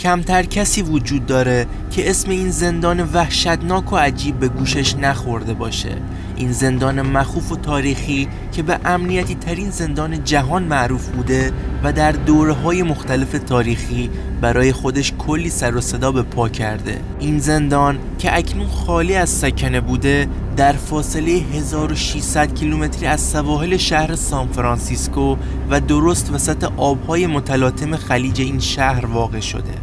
کمتر کسی وجود داره که اسم این زندان وحشتناک و عجیب به گوشش نخورده باشه. این زندان مخوف و تاریخی که به امنیتی ترین زندان جهان معروف بوده و در دوره‌های مختلف تاریخی برای خودش کلی سر و صدا به پا کرده. این زندان که اکنون خالی از سکنه بوده در فاصله 1600 کیلومتری از سواحل شهر سانفرانسیسکو و درست وسط آبهای متلاطم خلیج این شهر واقع شده.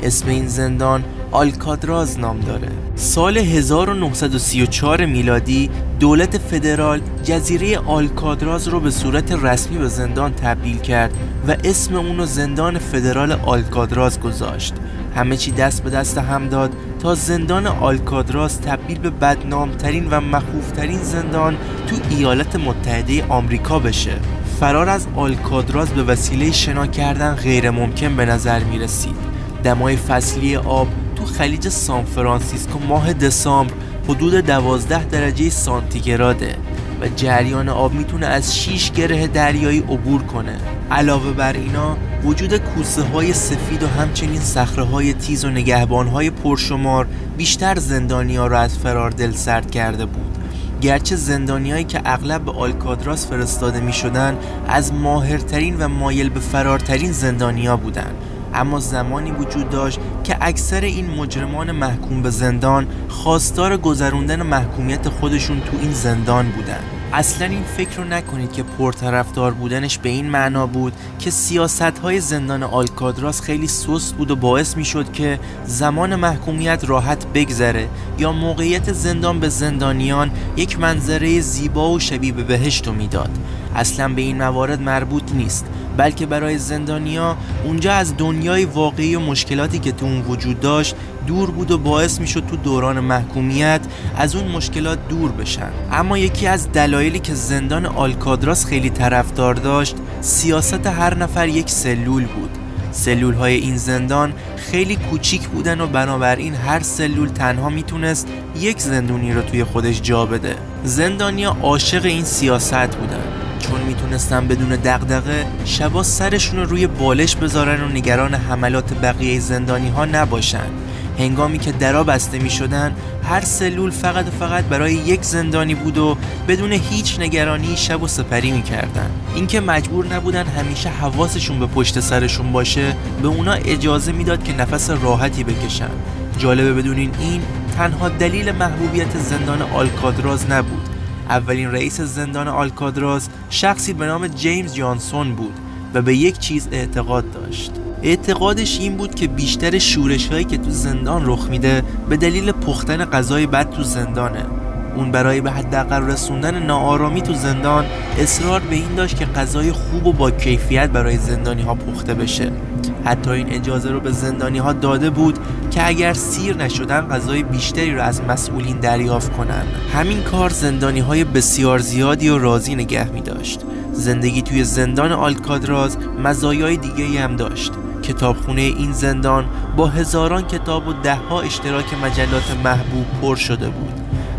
اسم این زندان آلکاتراز نام داره. سال 1934 میلادی دولت فدرال جزیره آلکاتراز رو به صورت رسمی به زندان تبدیل کرد و اسم اونو زندان فدرال آلکاتراز گذاشت. همه چی دست به دست هم داد تا زندان آلکاتراز تبدیل به بدنامترین و مخوفترین زندان تو ایالات متحده آمریکا بشه. فرار از آلکاتراز به وسیله شنا کردن غیر ممکن به نظر می رسید. دمای فصلی آب تو خلیج سانفرانسیسکو ماه دسامبر حدود 12 درجه سانتیگراده و جریان آب میتونه از 6 گره دریایی عبور کنه. علاوه بر اینا وجود کوسه های سفید و همچنین صخره های تیز و نگهبان های پرشمار بیشتر زندانیا رو از فرار دلسرد کرده بود. گرچه زندانیایی که اغلب به آلکاتراز فرستاده می شدن از ماهرترین و مایل به فرارترین زندانیا بودن، اما زمانی وجود داشت که اکثر این مجرمان محکوم به زندان خواستار گذروندن محکومیت خودشون تو این زندان بودن. اصلا این فکر رو نکنید که پرطرفدار بودنش به این معنا بود که سیاست‌های زندان آلکاتراز خیلی سست بود و باعث می‌شد که زمان محکومیت راحت بگذره یا موقعیت زندان به زندانیان یک منظره زیبا و شبیه به بهشت رو میداد. اصلا به این موارد مربوط نیست، بلکه برای زندانیا اونجا از دنیای واقعی و مشکلاتی که تو اون وجود داشت دور بود و باعث میشد تو دوران محکومیت از اون مشکلات دور بشن. اما یکی از دلایلی که زندان آلکاتراز خیلی طرفدار داشت سیاست هر نفر یک سلول بود. سلول های این زندان خیلی کوچیک بودن و بنابراین هر سلول تنها میتونست یک زندونی رو توی خودش جا بده. زندانیا عاشق این سیاست بودن، چون میتونستن بدون دغدغه شبا سرشون رو روی بالش بذارن و نگران حملات بقیه زندانی ها نباشن. هنگامی که درا بسته میشدن هر سلول فقط برای یک زندانی بود و بدون هیچ نگرانی شب و سپری میکردن. اینکه مجبور نبودن همیشه حواسشون به پشت سرشون باشه به اونا اجازه میداد که نفس راحتی بکشن. جالبه بدونین این تنها دلیل محبوبیت زندان آلکاتراز نبود. اولین رئیس زندان آلکاتراز شخصی به نام جیمز جانسون بود و به یک چیز اعتقاد داشت. اعتقادش این بود که بیشتر شورش‌هایی که تو زندان رخ میده به دلیل پختن غذای بد تو زندانه. اون برای به حداقل رسوندن ناآرامی تو زندان اصرار به این داشت که غذای خوب و با کیفیت برای زندانی‌ها پخته بشه. حتی این اجازه رو به زندانی‌ها داده بود که اگر سیر نشدن غذای بیشتری رو از مسئولین دریافت کنن. همین کار زندانی‌های بسیار زیادی رو راضی نگه می‌داشت. زندگی توی زندان آلکاتراز مزایای دیگه‌ای هم داشت. کتابخونه این زندان با هزاران کتاب و ده‌ها اشتراک مجلات محبوب پر شده بود.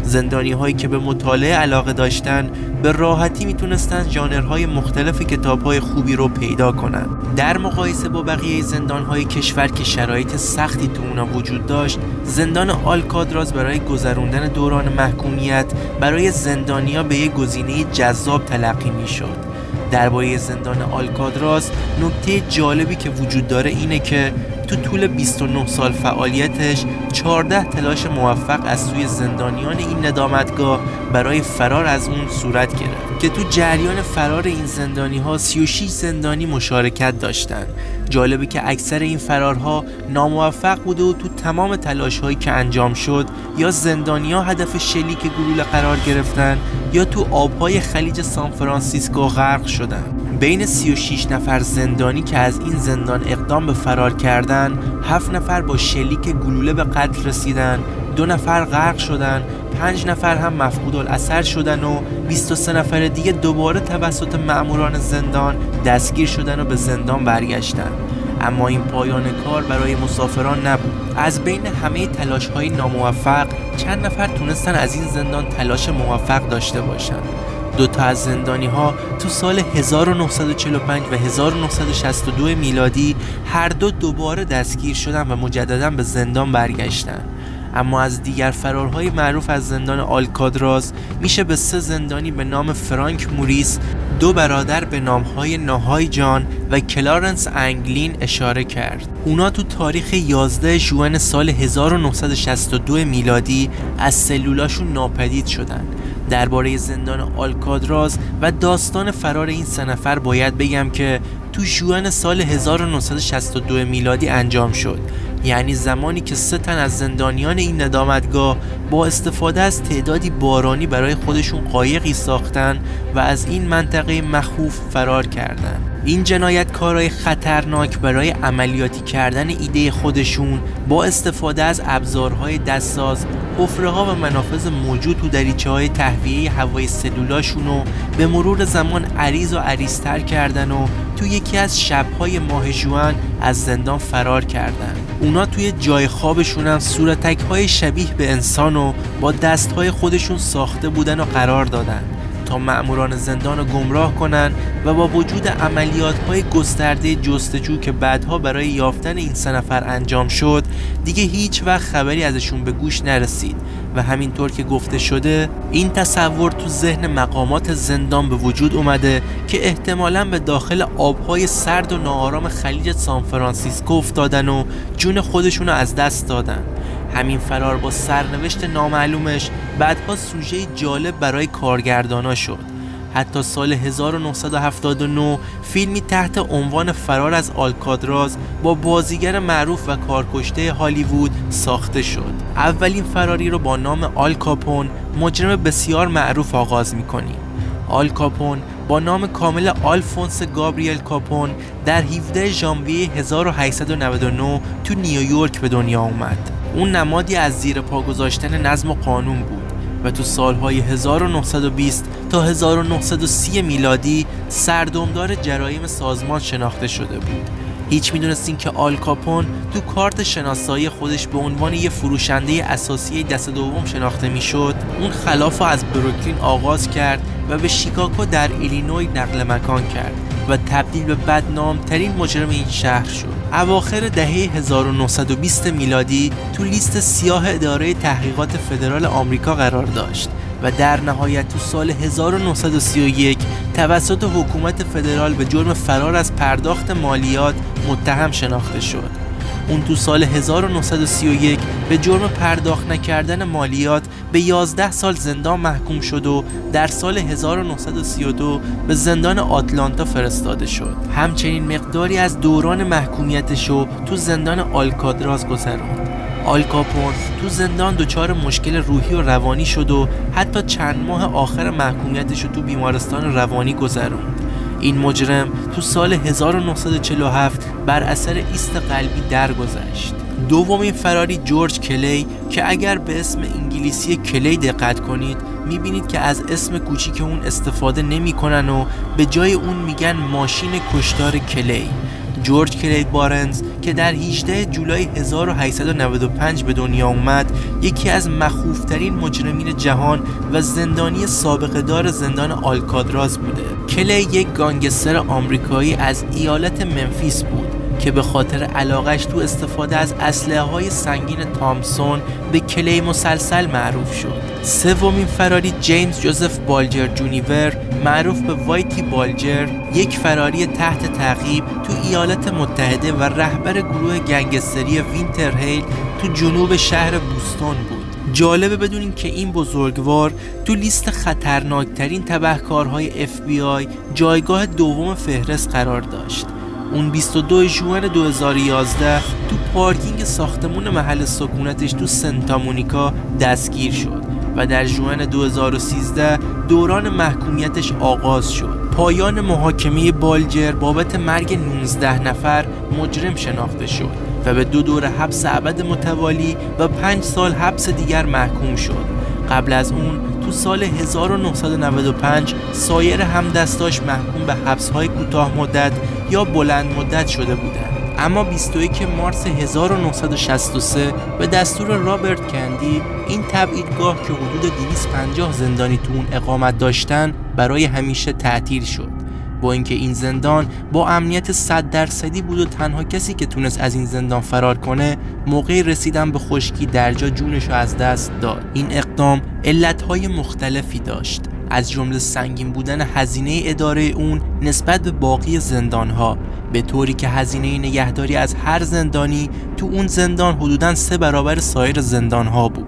زندانی هایی که به مطالعه علاقه داشتن به راحتی میتونستن ژانرهای مختلف کتابهای خوبی رو پیدا کنن. در مقایسه با بقیه زندانهای کشور که شرایط سختی تو اونا وجود داشت، زندان آلکاتراز برای گذروندن دوران محکومیت برای زندانیا به یک گزینه جذاب تلقی میشد. درباره زندان آلکاتراز نکته جالبی که وجود داره اینه که تو طول 29 سال فعالیتش 14 تلاش موفق از سوی زندانیان این ندامتگاه برای فرار از اون صورت گرفت که تو جریان فرار این زندانی ها 36 زندانی مشارکت داشتن. جالبه که اکثر این فرارها ناموفق بوده و تو تمام تلاش هایی که انجام شد یا زندانی ها هدف شلیک گلوله قرار گرفتن یا تو آبهای خلیج سانفرانسیسکو غرق شدن. بین 36 نفر زندانی که از این زندان اقدام به فرار کردن، 7 نفر با شلیک گلوله به قتل رسیدن، 2 نفر غرق شدن، 5 نفر هم مفقود الاثر شدن و 23 نفر دیگه دوباره توسط مأموران زندان دستگیر شدن و به زندان برگشتن. اما این پایان کار برای مسافران نبود. از بین همه تلاش‌های ناموفق چند نفر تونستن از این زندان تلاش موفق داشته باشند. دو تا از زندانی‌ها تو سال 1945 و 1962 میلادی هر دو دوباره دستگیر شدن و مجدداً به زندان برگشتن. اما از دیگر فرارهای معروف از زندان آلکادراز میشه به 3 زندانی به نام فرانک موریس، 2 برادر به نامهای ناهای جان و کلارنس انگلین اشاره کرد. اونا تو تاریخ 11 ژوئن سال 1962 میلادی از سلولاشون ناپدید شدن. درباره زندان آلکادراز و داستان فرار این 3 نفر باید بگم که تو ژوئن سال 1962 میلادی انجام شد، یعنی زمانی که 3 تن از زندانیان این ندامتگاه با استفاده از تعدادی بارانی برای خودشون قایقی ساختن و از این منطقه مخوف فرار کردند. این جنایتکارای خطرناک برای عملیاتی کردن ایده خودشون با استفاده از ابزارهای دستساز، حفره‌ها و منافذ موجود تو دریچه‌های تهویه هوای سلولاشونو به مرور زمان عریض و عریض‌تر کردن و تو یکی از شب‌های ماه ژوئن از زندان فرار کردن. اونا توی جای خوابشون هم صورتک‌های شبیه به انسانو با دست‌های خودشون ساخته بودن و قرار دادن تا مأموران زندان رو گمراه کنن و با وجود عملیات‌های گسترده جستجو که بعدها برای یافتن این 3 نفر انجام شد، دیگه هیچ وقت خبری ازشون به گوش نرسید و همینطور که گفته شده این تصور تو ذهن مقامات زندان به وجود اومده که احتمالاً به داخل آب‌های سرد و ناآرام خلیج سانفرانسیسکو افتادن و جون خودشون رو از دست دادن. همین فرار با سرنوشت نامعلومش بعدها سوژه جالب برای کارگردانا شد. حتی سال 1979 فیلمی تحت عنوان فرار از آلکادراز با بازیگر معروف و کارکشته هالیوود ساخته شد. اولین فراری رو با نام آل کاپون، مجرم بسیار معروف آغاز می‌کنیم. آل کاپون با نام کامل آلفونس گابریل کاپون در 17 ژانویه 1899 تو نیویورک به دنیا اومد. اون نمادی از زیر پا گذاشتن نظم و قانون بود و تو سالهای 1920 تا 1930 میلادی سردمدار جرایم سازمان شناخته شده بود. هیچ میدونستین که آل کاپون تو کارت شناسایی خودش به عنوان یه فروشنده اساسی دست دوم شناخته میشد؟ اون خلاف رو از بروکلین آغاز کرد و به شیکاگو در ایلینوی نقل مکان کرد و تبدیل به بدنام‌ترین مجرم این شهر شد. اواخر دهه 1920 میلادی تو لیست سیاه اداره تحقیقات فدرال آمریکا قرار داشت و در نهایت تو سال 1931 توسط حکومت فدرال به جرم فرار از پرداخت مالیات متهم شناخته شد. اون تو سال 1931 به جرم پرداخت نکردن مالیات به 11 سال زندان محکوم شد و در سال 1932 به زندان آتلانتا فرستاده شد. همچنین مقداری از دوران محکومیتشو تو زندان آلکادراز گذروند. آل کاپون تو زندان دچار مشکل روحی و روانی شد و حتی چند ماه آخر محکومیتشو تو بیمارستان روانی گذروند. این مجرم تو سال 1947 بر اثر ایست قلبی درگذشت. دومین فراری جورج کلی که اگر به اسم انگلیسی کلی دقت کنید میبینید که از اسم کوچیک اون استفاده نمی‌کنن و به جای اون میگن ماشین کشتار کلی. جورج کلی بارنز که در 18 جولای 1895 به دنیا اومد، یکی از مخوفترین مجرمین جهان و زندانی سابقه دار زندان آلکادراز بوده. کلی یک گانگستر آمریکایی از ایالت منفیس بود که به خاطر علاقش تو استفاده از اسلحه‌های سنگین تامسون به کلی مسلسل معروف شد. سومین فراری جیمز جوزف بالجر جونیور معروف به وایتی بالجر، یک فراری تحت تعقیب تو ایالات متحده و رهبر گروه گنگستری وینتر هیل تو جنوب شهر بوستون بود. جالبه بدونین که این بزرگوار تو لیست خطرناکترین تبهکارهای FBI جایگاه دوم فهرست قرار داشت. اون 22 ژوئن 2011 تو پارکینگ ساختمون محل سکونتش تو سنتا مونیکا دستگیر شد و در ژوئن 2013 دوران محکومیتش آغاز شد. پایان محاکمه بالجر بابت مرگ 19 نفر مجرم شناخته شد و به 2 دوره حبس ابد متوالی و 5 سال حبس دیگر محکوم شد. قبل از اون تو سال 1995 سایر همدستاش محکوم به حبس‌های کوتاه مدت یا بلند مدت شده بودند. اما 21 مارس 1963 به دستور رابرت کندی این تبعیدگاه که حدود 250 زندانی تو اون اقامت داشتن برای همیشه تعطیل شد. با اینکه این زندان با امنیت 100% بود و تنها کسی که تونست از این زندان فرار کنه موقع رسیدن به خشکی درجا جونش رو از دست داد. این اقدام علتهای مختلفی داشت، از جمله سنگین بودن هزینه اداره اون نسبت به باقی زندانها، به طوری که هزینه نگهداری از هر زندانی تو اون زندان حدوداً 3 برابر سایر زندانها بود.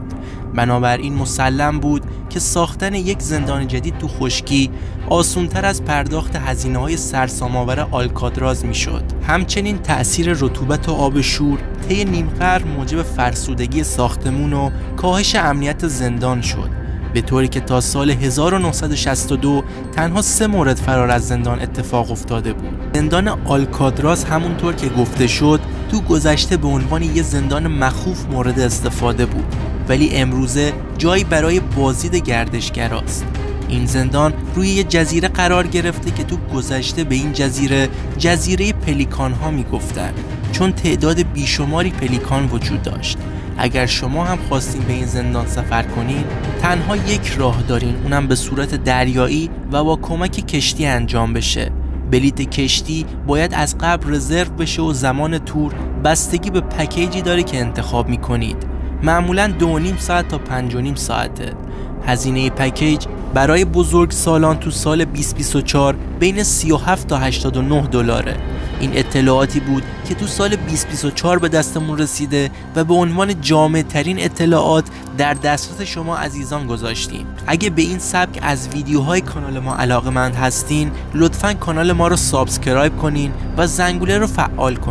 بنابراین مسلم بود که ساختن یک زندان جدید تو خشکی آسان‌تر از پرداخت هزینه‌های سرسام‌آور آلکاتراز میشد. همچنین تأثیر رطوبت و آب شور طی نیم قرن موجب فرسودگی ساختمون و کاهش امنیت زندان شد، به طوری که تا سال 1962 تنها 3 مورد فرار از زندان اتفاق افتاده بود. زندان آلکاتراز همونطور که گفته شد تو گذشته به عنوان یه زندان مخوف مورد استفاده بود، ولی امروزه جایی برای بازدید گردشگراست. این زندان روی یه جزیره قرار گرفته که تو گذشته به این جزیره پلیکان ها میگفتن، چون تعداد بیشماری پلیکان وجود داشت. اگر شما هم خواستین به این زندان سفر کنین تنها یک راه دارین، اونم به صورت دریایی و با کمک کشتی انجام بشه. بلیت کشتی باید از قبل رزرو بشه و زمان تور بستگی به پکیجی داره که انتخاب میکنید. معمولاً 2.5 ساعت تا 5.5 ساعته. هزینه پکیج برای بزرگ سالان تو سال 2024 بین 37 تا 89 دلاره. این اطلاعاتی بود که تو سال 2024 به دستمون رسیده و به عنوان جامع ترین اطلاعات در دسترس شما عزیزان گذاشتیم. اگه به این سبک از ویدیوهای کانال ما علاقه‌مند هستین لطفاً کانال ما رو سابسکرایب کنین و زنگوله رو فعال کنین.